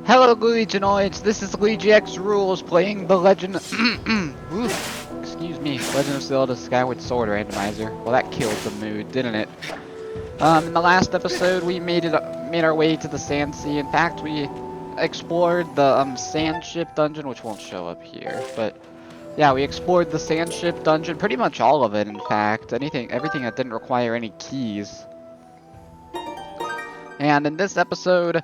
Hello, Luiginoids. This is LuigiXRules playing the Legend. Excuse me, Legend of Zelda Skyward Sword Randomizer. Well, that killed the mood, didn't it? In the last episode, we made our way to the Sand Sea. In fact, we explored the Sand Ship dungeon, which won't show up here. But yeah, we explored the Sand Ship dungeon, pretty much all of it. In fact, everything that didn't require any keys. And in this episode,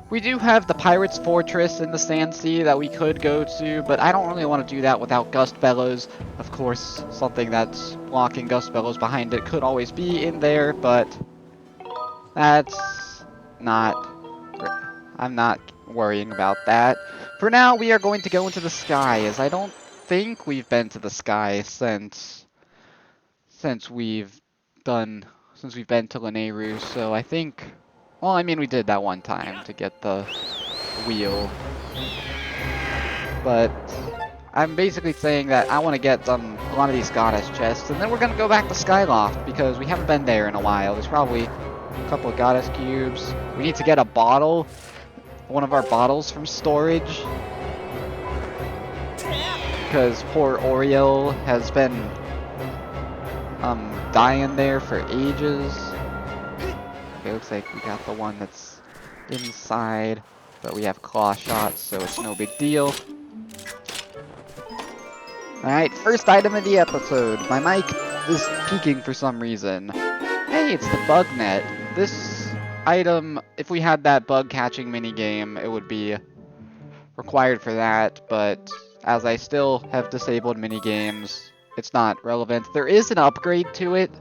we do have the Pirate's Fortress in the Sand Sea that we could go to, but I don't really want to do that without Gust Bellows. Of course, something that's blocking Gust Bellows behind it could always be in there, but that's not... I'm not worrying about that. For now, we are going to go into the sky, as I don't think we've been to the sky since we've been to Lanayru, so I think... Well, I mean, we did that one time to get the wheel. But I'm basically saying that I want to get a lot of these goddess chests, and then we're going to go back to Skyloft, because we haven't been there in a while. There's probably a couple of goddess cubes. We need to get a bottle, one of our bottles from storage, because poor Oriel has been dying there for ages. Okay, looks like we got the one that's inside, but we have claw shots, so it's no big deal. Alright, first item of the episode. My mic is peaking for some reason. Hey, it's the bug net. This item, if we had that bug catching minigame, it would be required for that, but as I still have disabled minigames, it's not relevant. There is an upgrade to it,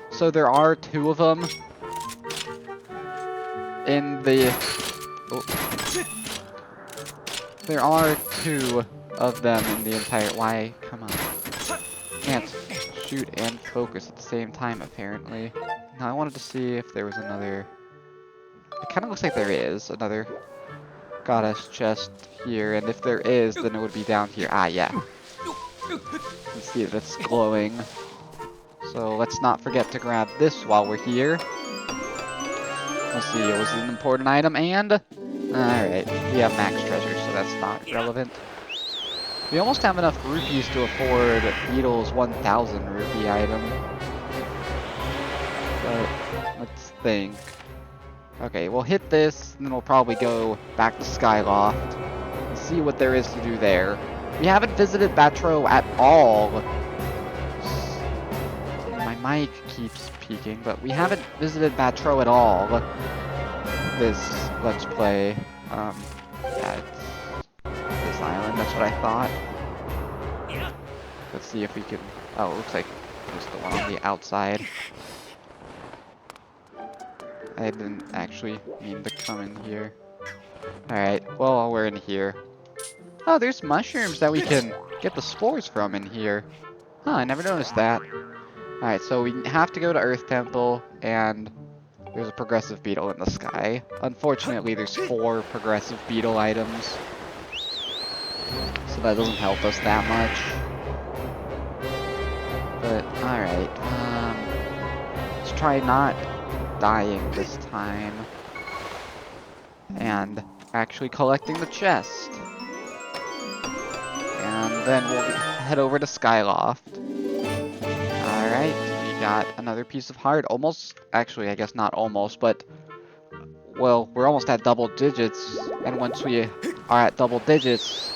so there are two of them. There are two of them in the entire... Why? Come on. Can't shoot and focus at the same time, apparently. Now, I wanted to see if there was another... It kind of looks like there is another goddess chest here, and if there is, then it would be down here. Ah, yeah. Let's see if it's glowing. So let's not forget to grab this while we're here. Let's see, it was an important item, and... Alright, we have max treasure, so that's not relevant. We almost have enough rupees to afford Beetle's 1,000 rupee item. But, let's think. Okay, we'll hit this, and then we'll probably go back to Skyloft and see what there is to do there. We haven't visited Batro at all. My mic keeps peaking, but we haven't visited Batro at all this Let's Play. Yeah, it's this island, that's what I thought. Let's see if we can... Oh, it looks like it's the one on the outside. I didn't actually mean to come in here. Alright, well, we're in here. Oh, there's mushrooms that we can get the spores from in here. Huh, I never noticed that. Alright, so we have to go to Earth Temple, and there's a progressive beetle in the sky. Unfortunately, there's 4 progressive beetle items, so that doesn't help us that much. But, alright, let's try not dying this time, and actually collecting the chest. And then we'll head over to Skyloft. Alright, we got another piece of heart. Almost, actually, I guess not almost, but, well, we're almost at double digits, and once we are at double digits,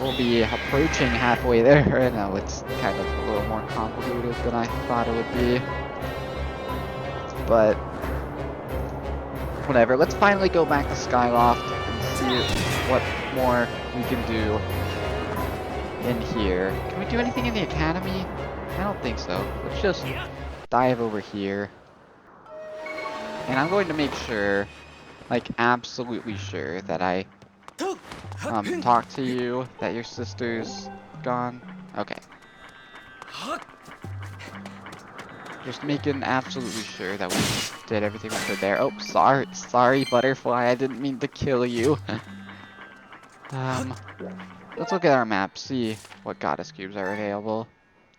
we'll be approaching halfway there. I know, it's kind of a little more convoluted than I thought it would be. But, whatever. Let's finally go back to Skyloft and see what more we can do in here. Can we do anything in the academy? I don't think so. Let's just dive over here. And I'm going to make sure, like absolutely sure, that I talk to you, that your sister's gone. Okay. Just making absolutely sure that we did everything we could there. Oh, sorry, butterfly, I didn't mean to kill you. Let's look at our map, see what goddess cubes are available.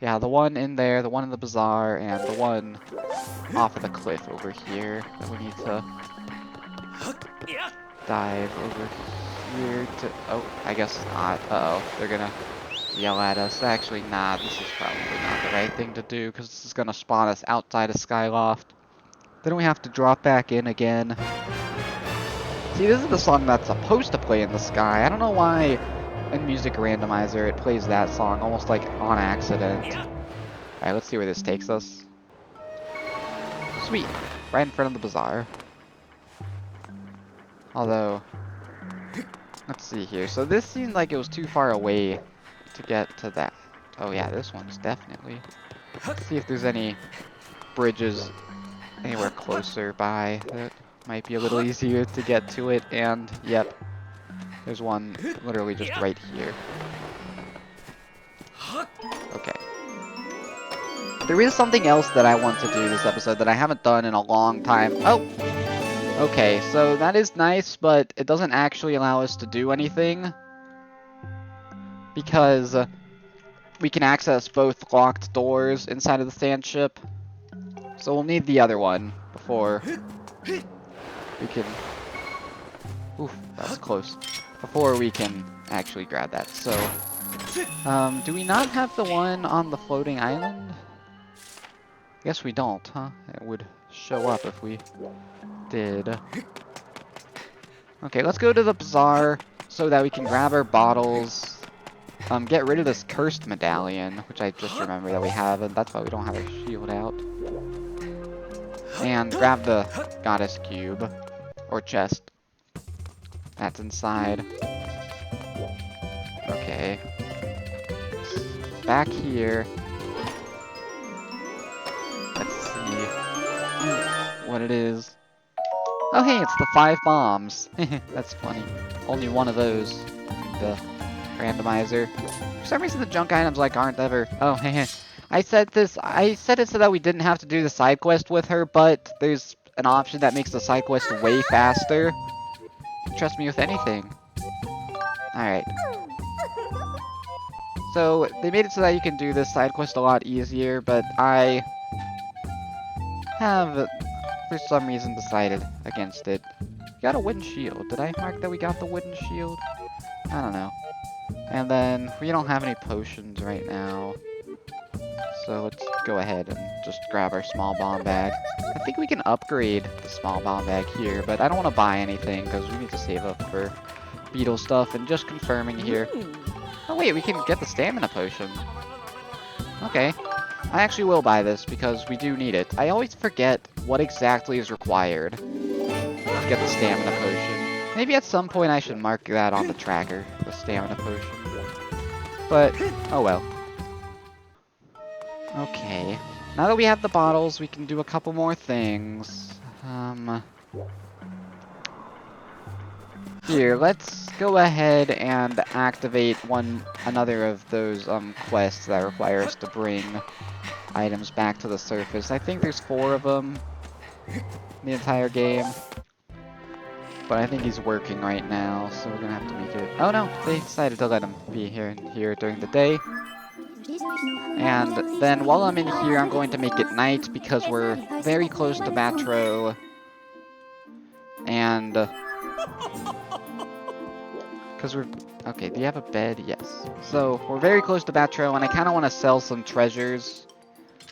Yeah, the one in there, the one in the bazaar, and the one off of the cliff over here that we need to dive over here to... Oh, I guess not. Uh-oh, they're gonna yell at us. Actually, nah, this is probably not the right thing to do, because this is gonna spawn us outside of Skyloft. Then we have to drop back in again. See, this is the song that's supposed to play in the sky. I don't know why in Music Randomizer it plays that song, almost like on accident. Alright, let's see where this takes us. Sweet, right in front of the bazaar. Although, let's see here. So this seemed like it was too far away to get to that. Oh yeah, this one's definitely. Let's see if there's any bridges anywhere closer by that might be a little easier to get to it. And yep, there's one literally just right here. Okay. There is something else that I want to do this episode that I haven't done in a long time. Oh! Okay, so that is nice, but it doesn't actually allow us to do anything. Because we can access both locked doors inside of the sand ship. So we'll need the other one before we can... Oof, that was close. Before we can actually grab that. So, do we not have the one on the floating island? I guess we don't, huh? It would show up if we did. Okay, let's go to the bazaar so that we can grab our bottles. Get rid of this cursed medallion, which I just remember that we have, and that's why we don't have our shield out. And grab the goddess cube, or chest. That's inside. Okay. Back here. Let's see what it is. Oh hey, it's the 5 bombs. That's funny. Only one of those in the randomizer. For some reason the junk items like aren't ever... Oh, hey. I said it so that we didn't have to do the side quest with her, but there's an option that makes the side quest way faster. Trust me with anything. Alright. So, they made it so that you can do this side quest a lot easier, but I have, for some reason, decided against it. Got a wooden shield. Did I mark that we got the wooden shield? I don't know. And then, we don't have any potions right now. So let's go ahead and just grab our small bomb bag. I think we can upgrade the small bomb bag here, but I don't want to buy anything because we need to save up for beetle stuff. And just confirming here. Oh wait, we can get the stamina potion. Okay. I actually will buy this because we do need it. I always forget what exactly is required to get the stamina potion. Maybe at some point I should mark that on the tracker, the stamina potion. But, oh well. Okay. Now that we have the bottles, we can do a couple more things. Here, let's go ahead and activate another of those quests that require us to bring items back to the surface. I think there's 4 of them in the entire game. But I think he's working right now, so we're gonna have to make it... Oh no, they decided to let him be here during the day. And then while I'm in here, I'm going to make it night because we're very close to Batro. And... because we're... Okay, do you have a bed? Yes. So, we're very close to Batro, and I kind of want to sell some treasures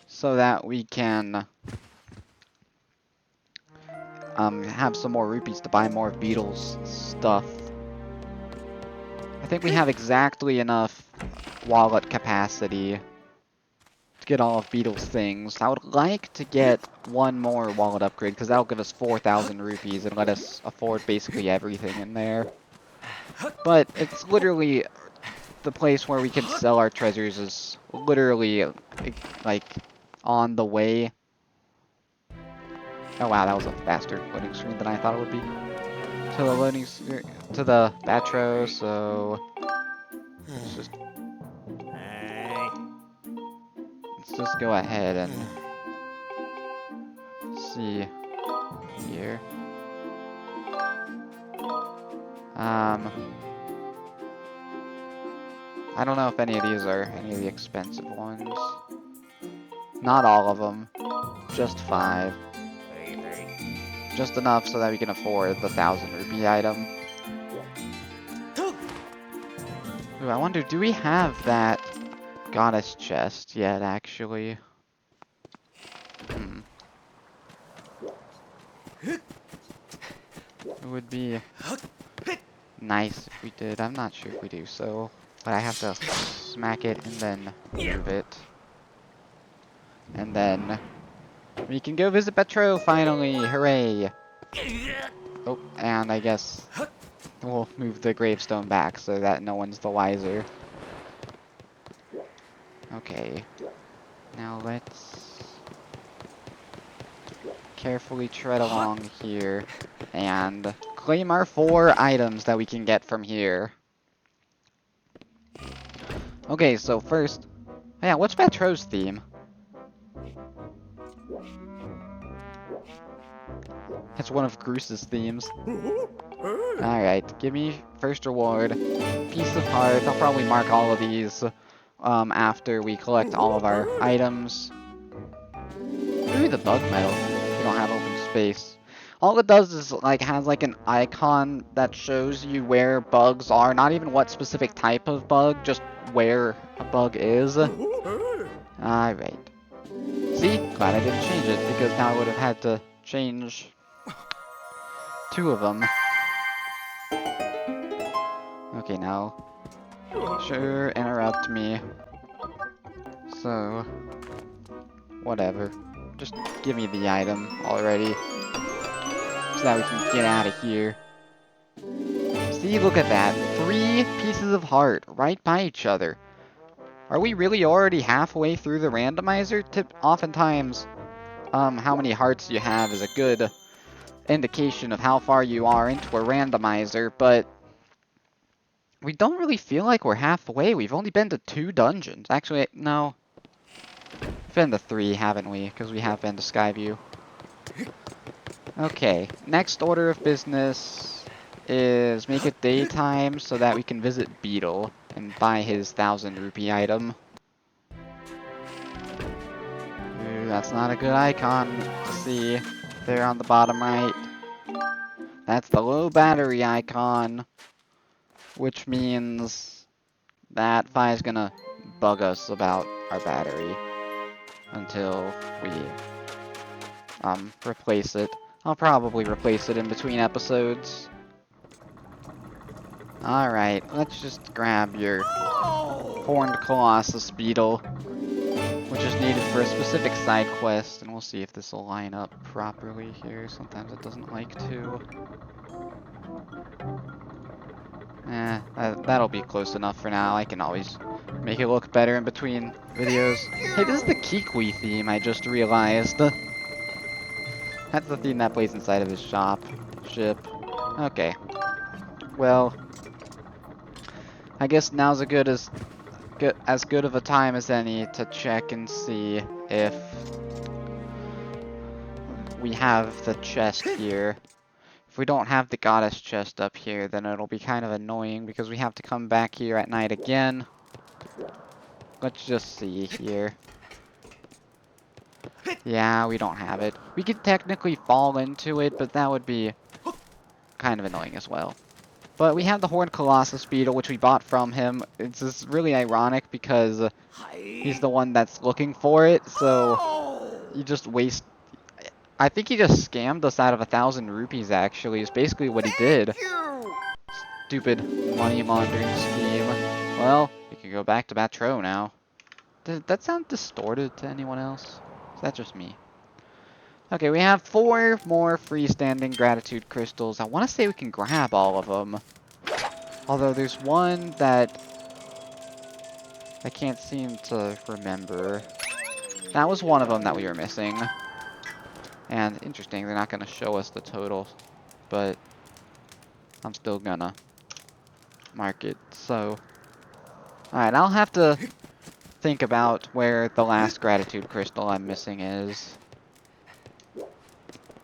so that we can have some more rupees to buy more Beetle's stuff. I think we have exactly enough wallet capacity to get all of Beetle's things. I would like to get one more wallet upgrade, because that'll give us 4,000 rupees and let us afford basically everything in there. But it's literally the place where we can sell our treasures is literally like on the way. Oh wow, that was a faster loading screen than I thought it would be. To the to the Batro, so let's just go ahead and see here. I don't know if any of these are any of the expensive ones. Not all of them, just 5. Just enough so that we can afford the 1,000 rupee item. Ooh, I wonder, do we have that goddess chest yet, actually? It would be nice if we did. I'm not sure if we do so, but I have to smack it and then move it. And then we can go visit Petro finally! Hooray! Oh, and I guess we'll move the gravestone back so that no one's the wiser. Okay. Now let's carefully tread along here and claim our 4 items that we can get from here. Okay, so first, yeah, what's Petro's theme? It's one of Groos's themes. Alright, give me first reward. Piece of heart. I'll probably mark all of these after we collect all of our items. Maybe the bug medal. We don't have open space. All it does is like has like an icon that shows you where bugs are. Not even what specific type of bug, just where a bug is. Alright. See? Glad I didn't change it, because now I would have had to change 2 of them. Okay, now. Sure, interrupt me. So, whatever. Just give me the item already. So that we can get out of here. See, look at that. 3 pieces of heart right by each other. Are we really already halfway through the randomizer? Oftentimes, how many hearts you have is a good indication of how far you are into a randomizer, but we don't really feel like we're halfway. We've only been to 2 dungeons. Actually, no. We've been to 3, haven't we? Because we have been to Skyview. Okay, next order of business is make it daytime so that we can visit Beetle and buy his 1,000 rupee item. Ooh, that's not a good icon to see there on the bottom right. That's the low battery icon, which means that Fi's gonna bug us about our battery until we replace it. I'll probably replace it in between episodes. Alright, let's just grab your Horned Colossus Beetle, which is needed for a specific side quest, and we'll see if this will line up properly here. Sometimes it doesn't like to. That'll be close enough for now. I can always make it look better in between videos. Hey, this is the Kikwi theme, I just realized. That's the theme that plays inside of his ship. Okay. Well, I guess now's as good of a time as any to check and see if we have the chest here. If we don't have the goddess chest up here, then it'll be kind of annoying because we have to come back here at night again. Let's just see here. Yeah, we don't have it. We could technically fall into it, but that would be kind of annoying as well. But we have the Horned Colossus Beetle, which we bought from him. It's just really ironic because he's the one that's looking for it, so you just waste... I think he just scammed us out of 1,000 rupees, actually, is basically what he did. Stupid money laundering scheme. Well, we can go back to Batro now. Did that sound distorted to anyone else? Is that just me? Okay, we have 4 more freestanding gratitude crystals. I want to say we can grab all of them. Although there's one that I can't seem to remember. That was one of them that we were missing. And interesting, they're not going to show us the total, but I'm still gonna mark it. So, alright, I'll have to think about where the last gratitude crystal I'm missing is.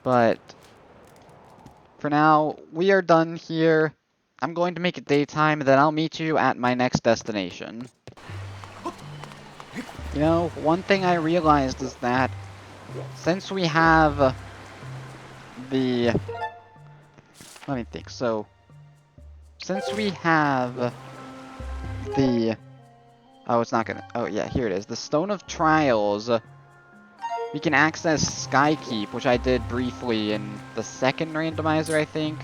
But for now, we are done here. I'm going to make it daytime, and then I'll meet you at my next destination. You know, one thing I realized is that since we have the... Let me think. So, since we have the... Oh, it's not gonna... Oh, yeah, here it is. The Stone of Trials. We can access Skykeep, which I did briefly in the second randomizer, I think.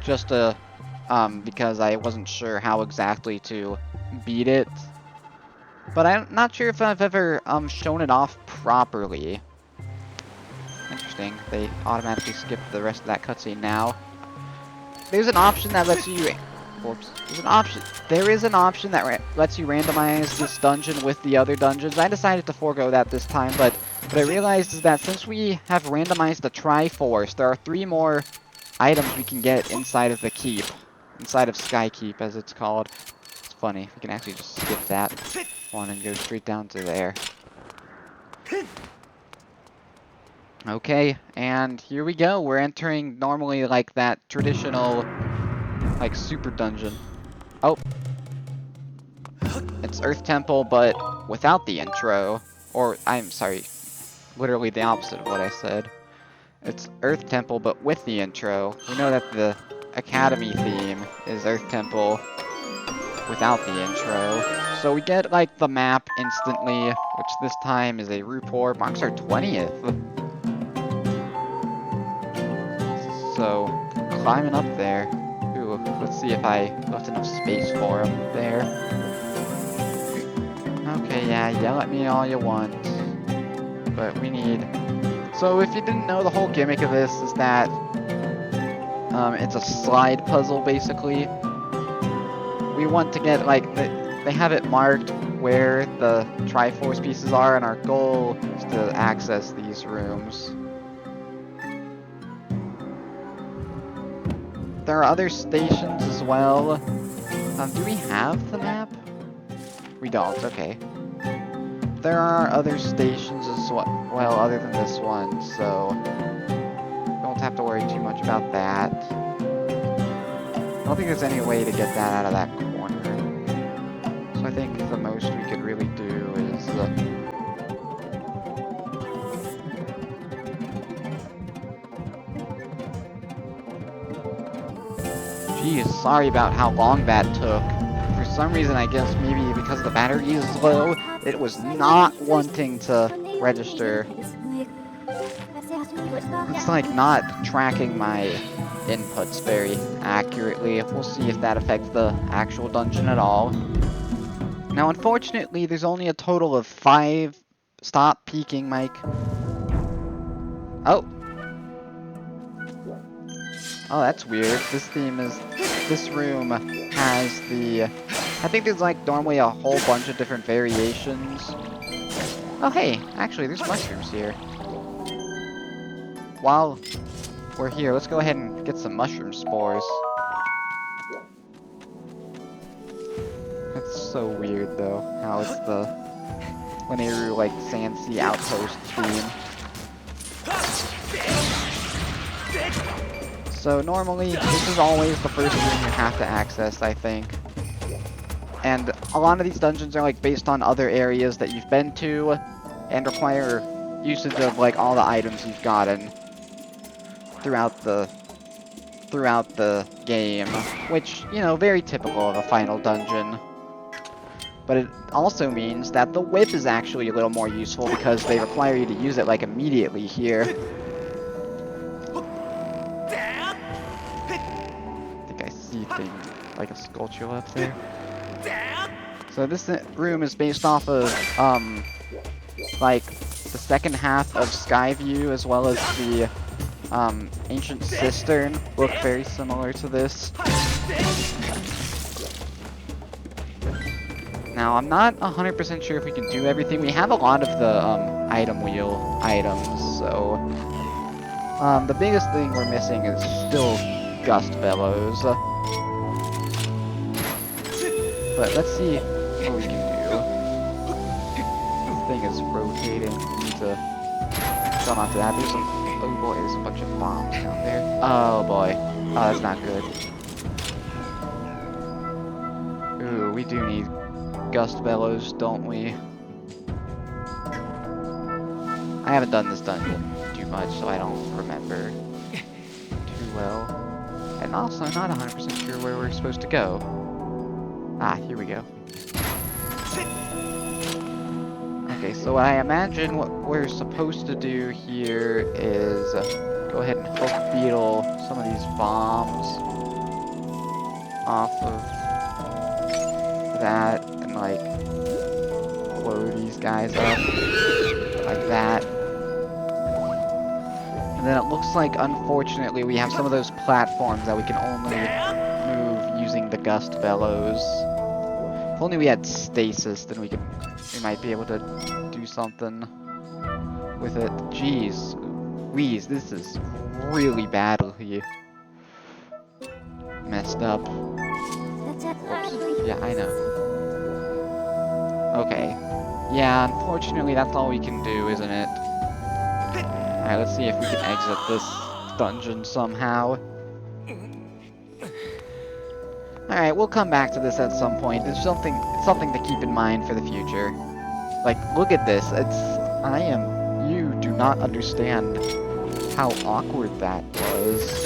Just to... because I wasn't sure how exactly to beat it. But I'm not sure if I've ever, shown it off properly. Interesting. They automatically skipped the rest of that cutscene now. There's an option that lets you... Oops. There is an option that lets you randomize this dungeon with the other dungeons. I decided to forego that this time, but what I realized is that since we have randomized the Triforce, there are 3 more items we can get inside of the keep. Inside of Skykeep, as it's called. It's funny. We can actually just skip that one and go straight down to there. Okay, and here we go. We're entering normally like that traditional, like, super dungeon. Oh. It's Earth Temple, but without the intro. Or, I'm sorry, literally the opposite of what I said. It's Earth Temple, but with the intro. We know that the Academy theme is Earth Temple without the intro. So we get, like, the map instantly, which this time is a Rupor. Marks our 20th. So, climbing up there. Ooh, let's see if I left enough space for him there. Okay, yeah, yell at me all you want. But we need... So if you didn't know, the whole gimmick of this is that it's a slide puzzle, basically. We want to get, like, they have it marked where the Triforce pieces are, and our goal is to access these rooms. There are other stations as well. Do we have the map? We don't, okay. There are other stations as well, other than this one, so don't have to worry too much about that. I don't think there's any way to get that out of that corner. So I think the most we could really do is... Geez, sorry about how long that took. For some reason, I guess maybe because the battery is low, it was not wanting to register. It's like not tracking my inputs very accurately. We'll see if that affects the actual dungeon at all. Now, unfortunately, there's only a total of 5... Stop peeking, Mike. Oh. Oh, that's weird. This room has the... I think there's, like, normally a whole bunch of different variations. Oh, hey, actually, there's mushrooms here. While we're here, let's go ahead and get some mushroom spores. It's so weird, though, how it's the linear, like, Sand Sea Outpost theme. So normally, this is always the first room you have to access, I think. And a lot of these dungeons are like based on other areas that you've been to and require usage of like all the items you've gotten throughout the game, which, you know, very typical of a final dungeon. But it also means that the whip is actually a little more useful because they require you to use it like immediately here. I think I see things like a sculpture up there. So this room is based off of, like, the second half of Skyview, as well as the, Ancient Cistern look very similar to this. Now, I'm not 100% sure if we can do everything. We have a lot of the, item wheel items, so... the biggest thing we're missing is still Gust Bellows. But let's see what we can do. This thing is rotating. We need to jump onto that. There's oh boy, there's a bunch of bombs down there. Oh boy. Oh, that's not good. Ooh, we do need Gust Bellows, don't we? I haven't done this dungeon too much, so I don't remember. well. And also not 100% sure where we're supposed to go. Ah, here we go. Okay, so I imagine what we're supposed to do here is go ahead and hook beetle some of these bombs off of that and like blow these guys up like that. And then it looks like, unfortunately, we have some of those platforms that we can only move using the gust bellows. If only we had stasis, then we might be able to do something with it. Jeez, Louise, this is really badly messed up. Oops. Yeah, I know. Okay. Yeah, unfortunately, that's all we can do, isn't it? Alright, let's see if we can exit this dungeon somehow. Alright, we'll come back to this at some point. It's something to keep in mind for the future. Like, look at this. You do not understand how awkward that was. Is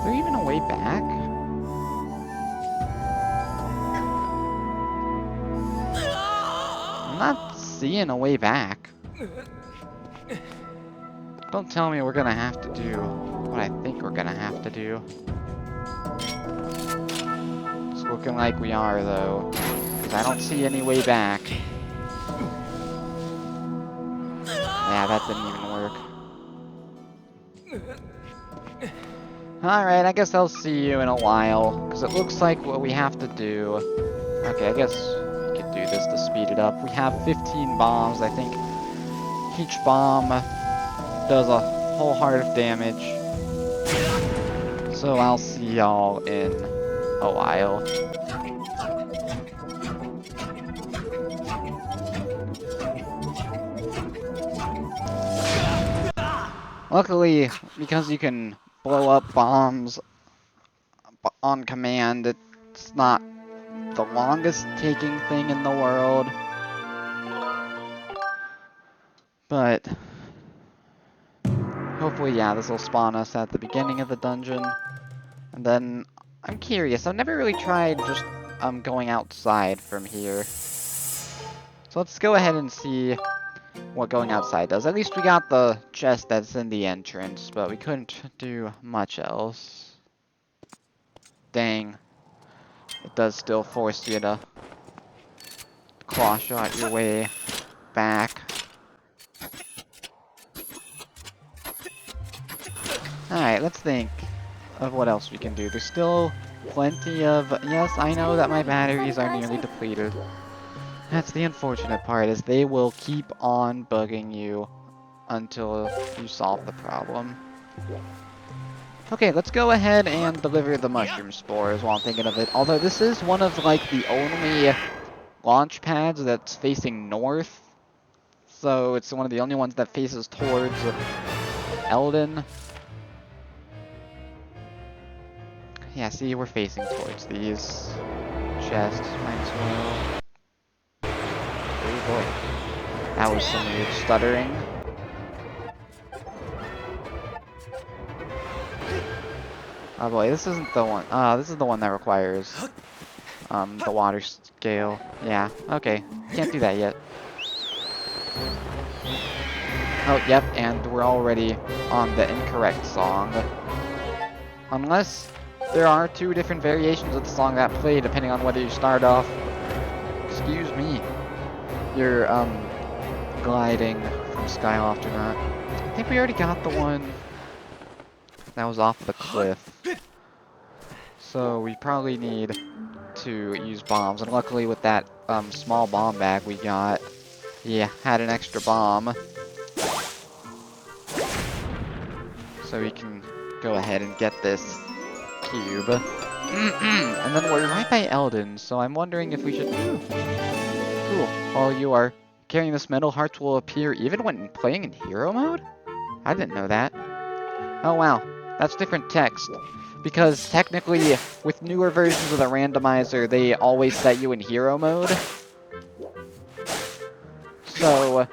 there even a way back? I'm not seeing a way back. Don't tell me we're gonna have to do what I think we're gonna have to do. It's looking like we are, though, because I don't see any way back. Yeah, that didn't even work. Alright, I guess I'll see you in a while, because it looks like what we have to do... Okay, I guess we could do this to speed it up. We have 15 bombs. I think each bomb does a whole heart of damage. So I'll see y'all in a while. Luckily, because you can blow up bombs on command, it's not the longest taking thing in the world. But hopefully, yeah, this will spawn us at the beginning of the dungeon. And then, I'm curious, I've never really tried just going outside from here. So let's go ahead and see what going outside does. At least we got the chest that's in the entrance, but we couldn't do much else. Dang. It does still force you to claw shot your way back. Alright, let's think of what else we can do. There's still plenty of... Yes, I know that my batteries are nearly depleted. That's the unfortunate part, is they will keep on bugging you until you solve the problem. Okay, let's go ahead and deliver the mushroom spores while I'm thinking of it. Although this is one of, like, the only launch pads that's facing north. So it's one of the only ones that faces towards Eldin. Yeah, see, we're facing towards these chests. Might as well. Oh boy. That was some weird stuttering. Oh boy, this isn't the one. This is the one that requires the water scale. Yeah, okay. Can't do that yet. Oh, yep, and we're already on the incorrect song. Unless there are two different variations of the song that play, depending on whether you start off... Excuse me. You're, gliding from Skyloft or not. I think we already got the one that was off the cliff. So we probably need to use bombs. And luckily with that, small bomb bag we got, yeah, had an extra bomb. So we can go ahead and get this cube. And then we're right by Eldin, so I'm wondering if we should... Ooh. Cool. While you are carrying this metal, hearts will appear even when playing in hero mode? I didn't know that. Oh wow, that's different text. Because technically, with newer versions of the randomizer, they always set you in hero mode. So,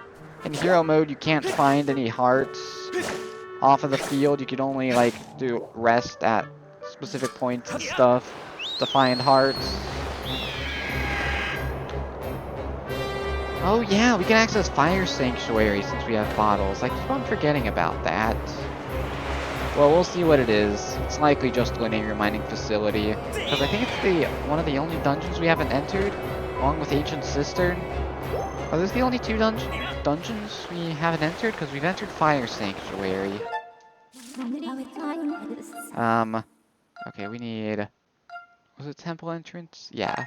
in hero mode, you can't find any hearts off of the field. You can only, like, do rest at specific points and stuff to find hearts. Oh yeah, we can access Fire Sanctuary since we have bottles. I keep on forgetting about that. Well, we'll see what it is. It's likely just Linear Mining Facility, because I think it's one of the only dungeons we haven't entered, along with Ancient Cistern. Are those the only two dungeons we haven't entered? Because we've entered Fire Sanctuary. Okay, we need... Was it temple entrance? Yeah.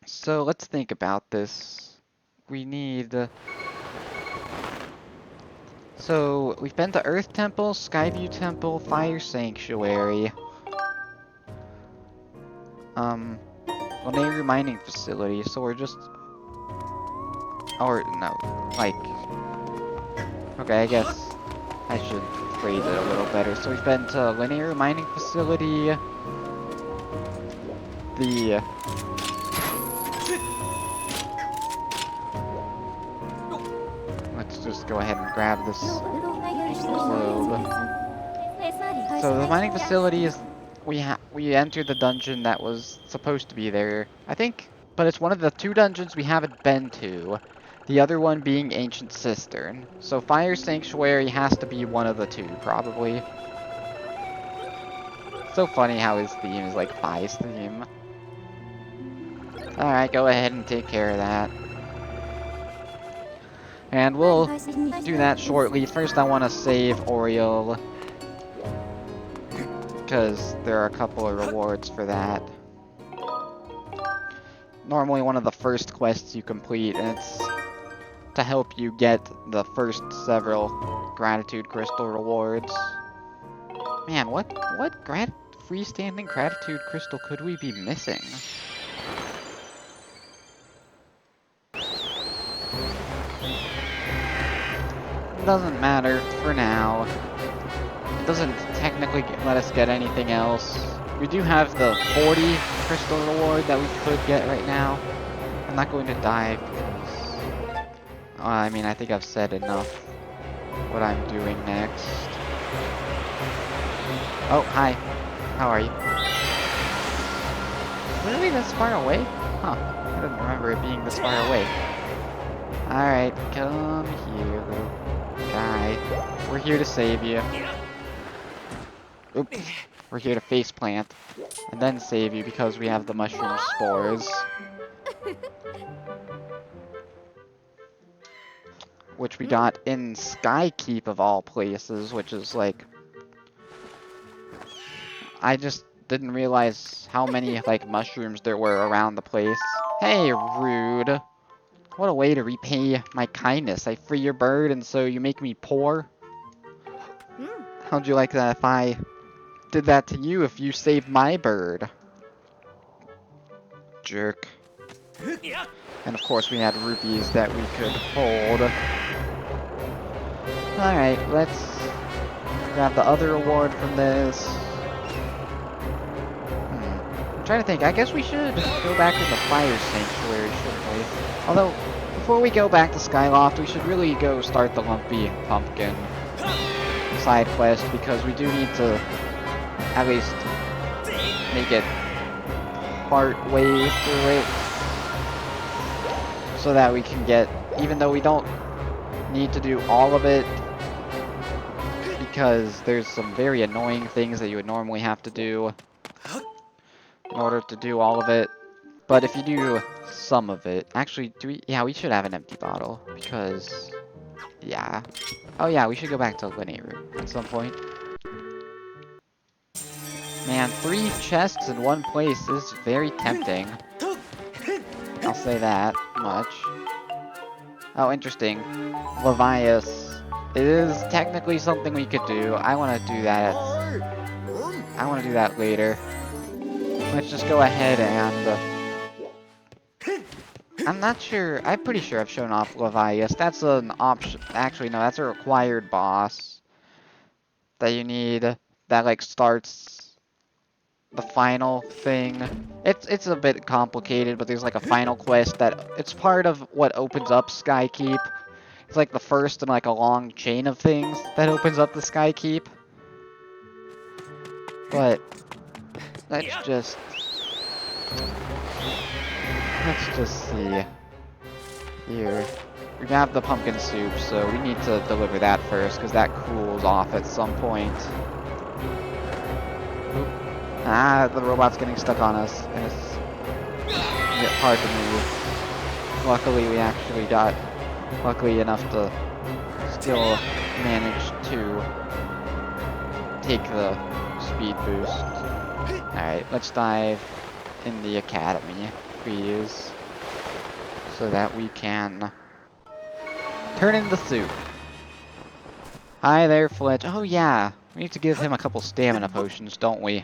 So, let's think about this. We need... So, we've been to Earth Temple, Skyview Temple, Fire Sanctuary. Nehru Mining Facility, so we're just... Or, no, like... Okay, I guess I should phrase it a little better. So we've been to Linear Mining Facility, the... Let's just go ahead and grab this globe. So the mining facility is... We entered the dungeon that was supposed to be there, I think, but it's one of the two dungeons we haven't been to. The other one being Ancient Cistern. So Fire Sanctuary has to be one of the two, probably. So funny how his theme is like Fi's theme. Alright, go ahead and take care of that. And we'll do that shortly. First I want to save Oriole, because there are a couple of rewards for that. Normally one of the first quests you complete, and it's to help you get the first several gratitude crystal rewards. Man, what freestanding gratitude crystal could we be missing? It doesn't matter for now. It doesn't technically let us get anything else. We do have the 40 crystal reward that we could get right now. I'm not going to die because... I mean, I think I've said enough what I'm doing next. Oh, hi. How are you? Really this far away? Huh. I didn't remember it being this far away. Alright, come here, little guy. We're here to save you. Oops. We're here to faceplant and then save you because we have the mushroom spores. Which we got in Skykeep of all places, which is like... I just didn't realize how many, like, mushrooms there were around the place. Hey, rude. What a way to repay my kindness. I free your bird and so you make me poor? How'd you like that if I did that to you if you saved my bird? Jerk. And of course we had rupees that we could hold. Alright, let's grab the other reward from this. I'm trying to think, I guess we should go back to the Fire Sanctuary, shouldn't we? Although, before we go back to Skyloft, we should really go start the Lumpy Pumpkin side quest, because we do need to at least make it part way through it, so that we can get, even though we don't need to do all of it, because there's some very annoying things that you would normally have to do in order to do all of it. But if you do some of it, actually, yeah, we should have an empty bottle, because, yeah. Oh yeah, we should go back to Linear at some point. Man, 3 chests in one place is very tempting. I'll say that much. Oh, interesting. Levias. It is technically something we could do. I want to do that. I want to do that later. Let's just go ahead and... I'm not sure. I'm pretty sure I've shown off Levias. That's an option. Actually, no, that's a required boss that you need. That, like, starts the final thing. It's a bit complicated, but there's like a final quest that it's part of what opens up Skykeep. It's like the first in like a long chain of things that opens up the Skykeep. But let's just see here. We have the pumpkin soup, so we need to deliver that first because that cools off at some point. Oop. Ah, the robot's getting stuck on us, and it's a bit hard to move. Luckily, we actually got lucky enough to still manage to take the speed boost. Alright, let's dive in the academy, please, so that we can turn into soup. Hi there, Fletch. Oh yeah, we need to give him a couple stamina potions, don't we?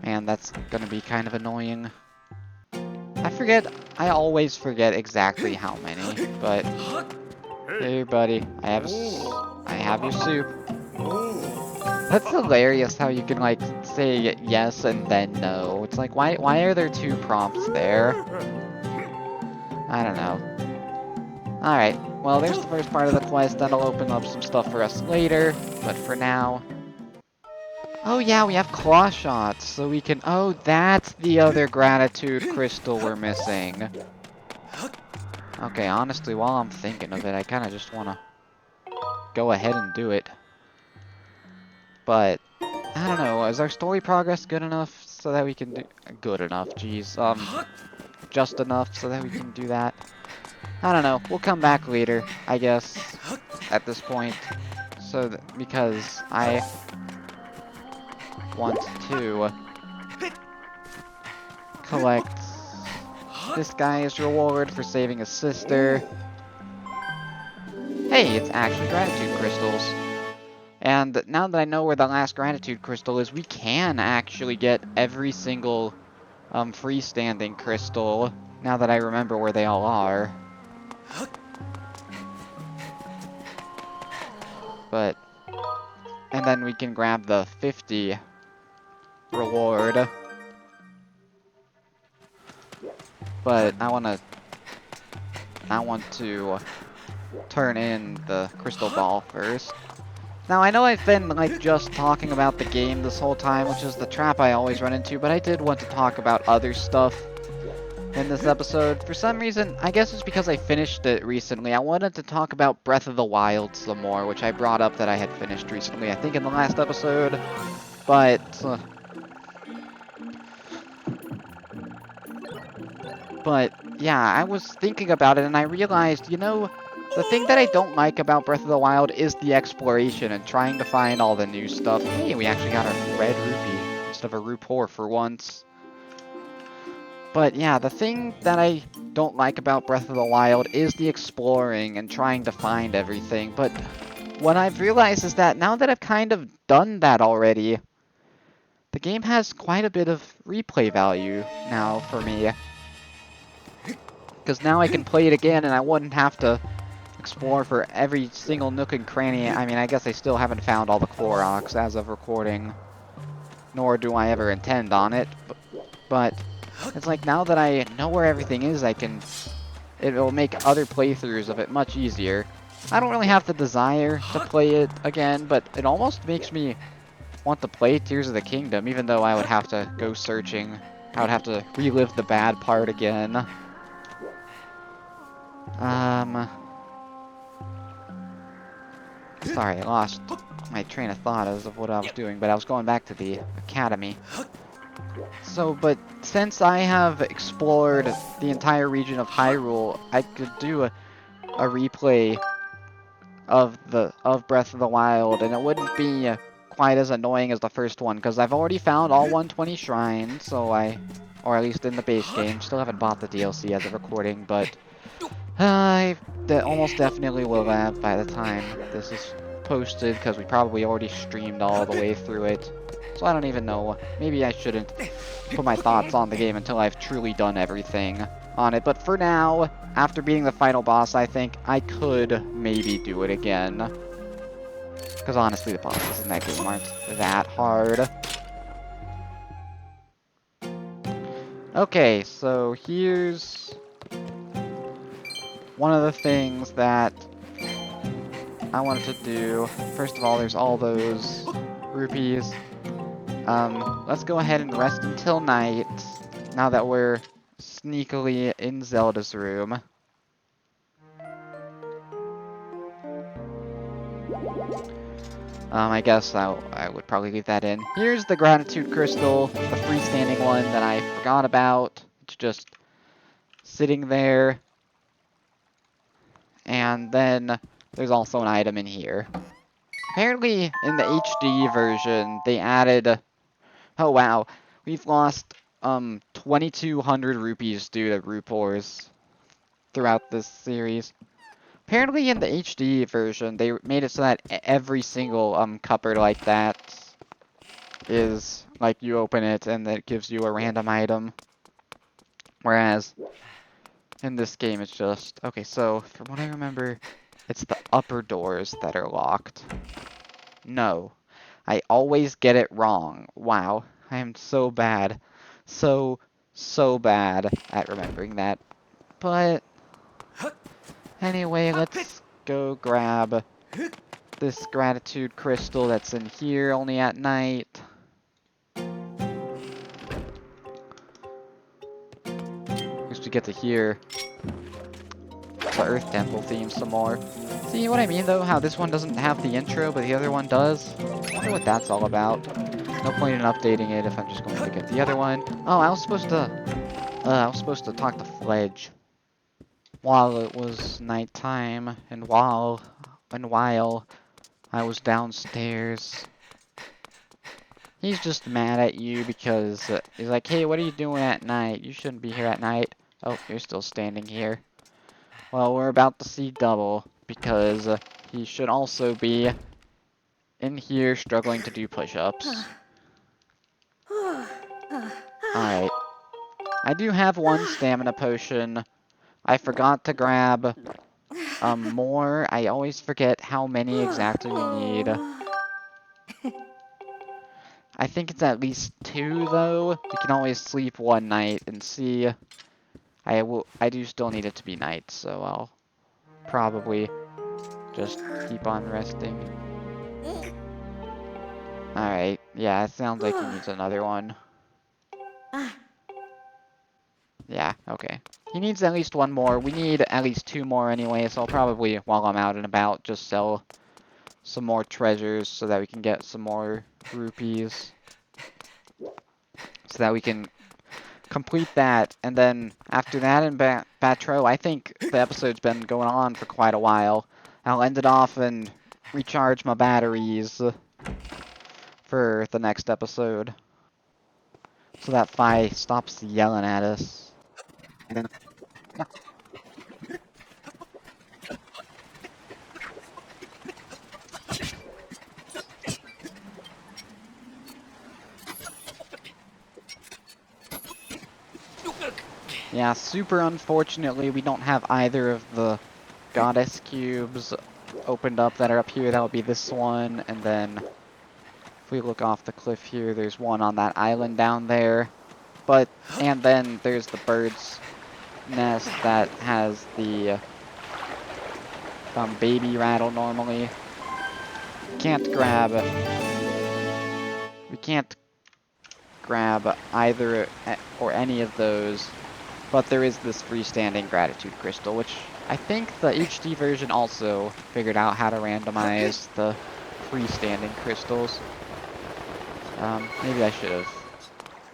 Man, that's gonna be kind of annoying. I always forget exactly how many, but hey buddy, I have your soup. That's hilarious how you can like say yes and then no. It's like why are there two prompts there? I don't know. Alright, well there's the first part of the quest. That'll open up some stuff for us later, but for now. Oh yeah, we have claw shots, so we can... Oh, that's the other gratitude crystal we're missing. Okay, honestly, while I'm thinking of it, I kind of just want to go ahead and do it. But, I don't know, is our story progress good enough so that we can do... Good enough, jeez. Just enough so that we can do that? I don't know, we'll come back later, I guess, at this point. So, because I want to collect this guy's reward for saving his sister. Hey, it's actually gratitude crystals. And now that I know where the last gratitude crystal is, we can actually get every single freestanding crystal, now that I remember where they all are. But, and then we can grab the 50 reward. But I want to turn in the crystal ball first. Now I know I've been like just talking about the game this whole time, which is the trap I always run into, but I did want to talk about other stuff in this episode. For some reason, I guess it's because I finished it recently, I wanted to talk about Breath of the Wild some more, which I brought up that I had finished recently, I think in the last episode. But yeah, I was thinking about it and I realized, you know, the thing that I don't like about Breath of the Wild is the exploration and trying to find all the new stuff. Hey, we actually got a red rupee instead of a rupor for once. But yeah, the thing that I don't like about Breath of the Wild is the exploring and trying to find everything. But what I've realized is that now that I've kind of done that already, the game has quite a bit of replay value now for me. Because now I can play it again and I wouldn't have to explore for every single nook and cranny. I mean, I guess I still haven't found all the Koroks as of recording. Nor do I ever intend on it. But it's like now that I know where everything is, it will make other playthroughs of it much easier. I don't really have the desire to play it again, but it almost makes me want to play Tears of the Kingdom, even though I would have to go searching. I would have to relive the bad part again. Sorry, I lost my train of thought as of what I was doing, but I was going back to the academy. So, but since I have explored the entire region of Hyrule, I could do a replay of Breath of the Wild, and it wouldn't be quite as annoying as the first one, because I've already found all 120 shrines, so or at least in the base game, still haven't bought the DLC as of recording, but I almost definitely will have by the time this is posted, because we probably already streamed all the way through it. So I don't even know. Maybe I shouldn't put my thoughts on the game until I've truly done everything on it. But for now, after beating the final boss, I think I could maybe do it again. Because honestly, the bosses in that game aren't that hard. Okay, so here's one of the things that I wanted to do. First of all, there's all those rupees. Let's go ahead and rest until night, now that we're sneakily in Zelda's room. I guess I would probably leave that in. Here's the gratitude crystal, the freestanding one that I forgot about. It's just sitting there. And then there's also an item in here. Apparently, in the HD version, they added... Oh wow, we've lost 2,200 rupees due to Rupors throughout this series. Apparently in the HD version, they made it so that every single cupboard like that is, like, you open it and it gives you a random item. Whereas, in this game it's just... Okay, so, from what I remember, it's the upper doors that are locked. No. I always get it wrong. Wow. I am so bad. So bad at remembering that. But, anyway, let's go grab this gratitude crystal that's in here only at night. At least we get to hear the Earth Temple theme some more. See what I mean, though? How this one doesn't have the intro, but the other one does? I wonder what that's all about. No point in updating it if I'm just going to get the other one. Oh, I was supposed to talk to Fledge while it was nighttime, and while I was downstairs. He's just mad at you because he's like, hey, what are you doing at night? You shouldn't be here at night. Oh, you're still standing here. Well, we're about to see double, because he should also be in here struggling to do push-ups. Alright. I do have one stamina potion. I forgot to grab more. I always forget how many exactly we need. I think it's at least 2, though. We can always sleep one night and see. I do still need it to be night, so I'll probably just keep on resting. Alright, yeah, it sounds like he needs another one. Yeah, okay. He needs at least one more. We need at least 2 more anyway, so I'll probably, while I'm out and about, just sell some more treasures so that we can get some more rupees. So that we can complete that, and then after that in Batro, I think the episode's been going on for quite a while. I'll end it off and recharge my batteries for the next episode, so that Fi stops yelling at us. And then, yeah, super unfortunately, we don't have either of the goddess cubes opened up that are up here. That would be this one, and then if we look off the cliff here, there's one on that island down there. But, and then there's the bird's nest that has the baby rattle normally. We can't grab either or any of those, but there is this freestanding gratitude crystal, which I think the HD version also figured out how to randomize the freestanding crystals. Maybe I should have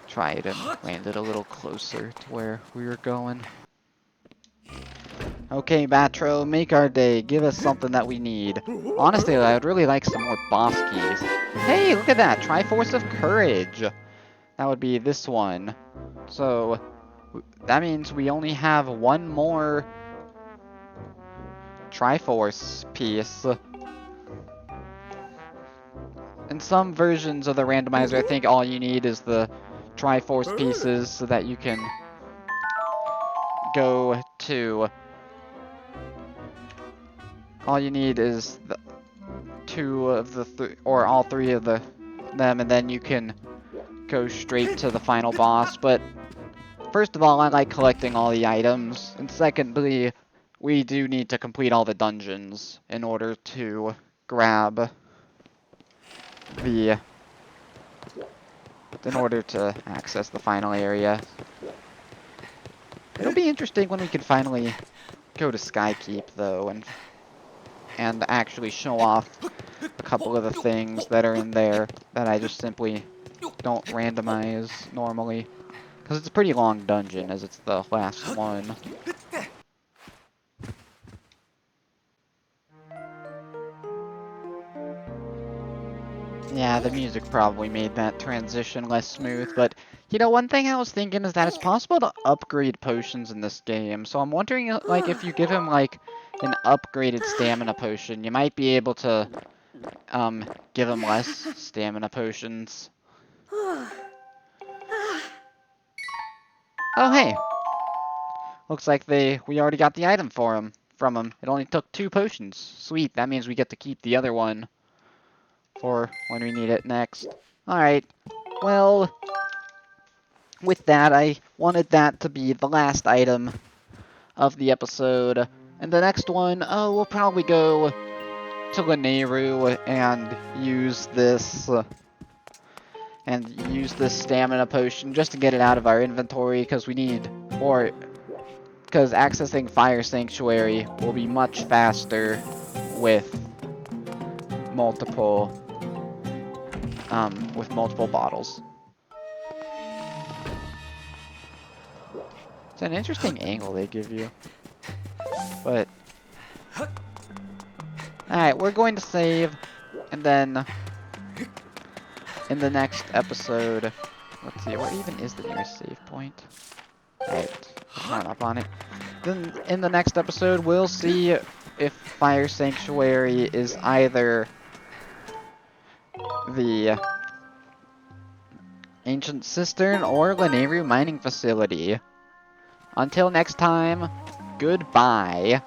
tried and landed a little closer to where we were going. Okay, Batro, make our day. Give us something that we need. Honestly, I would really like some more boss keys. Hey, look at that! Triforce of Courage! That would be this one. So, that means we only have one more Triforce piece. In some versions of the randomizer, I think all you need is the Triforce pieces so that you can go to... All you need is the 2 of the or all 3 of them, and then you can go straight to the final boss. But first of all, I like collecting all the items, and secondly, we do need to complete all the dungeons in order to grab the... in order to access the final area. It'll be interesting when we can finally go to Skykeep, though, and actually show off a couple of the things that are in there that I just simply don't randomize normally. Because it's a pretty long dungeon, as it's the last one. Yeah, the music probably made that transition less smooth, but, you know, one thing I was thinking is that it's possible to upgrade potions in this game, so I'm wondering, like, if you give him, like, an upgraded stamina potion, you might be able to, give him less stamina potions. Oh, hey! Looks like we already got the item from him. It only took 2 potions. Sweet, that means we get to keep the other one for when we need it next. Alright, well, with that, I wanted that to be the last item of the episode. And the next one, we'll probably go to Lanayru and use this stamina potion just to get it out of our inventory, because we need more, because accessing Fire Sanctuary will be much faster with multiple bottles. It's an interesting angle they give you. But alright, we're going to save, and then in the next episode, let's see, where even is the nearest save point? Alright, let's run up on it. Then in the next episode, we'll see if Fire Sanctuary is either the Ancient Cistern or Lanayru Mining Facility. Until next time, goodbye.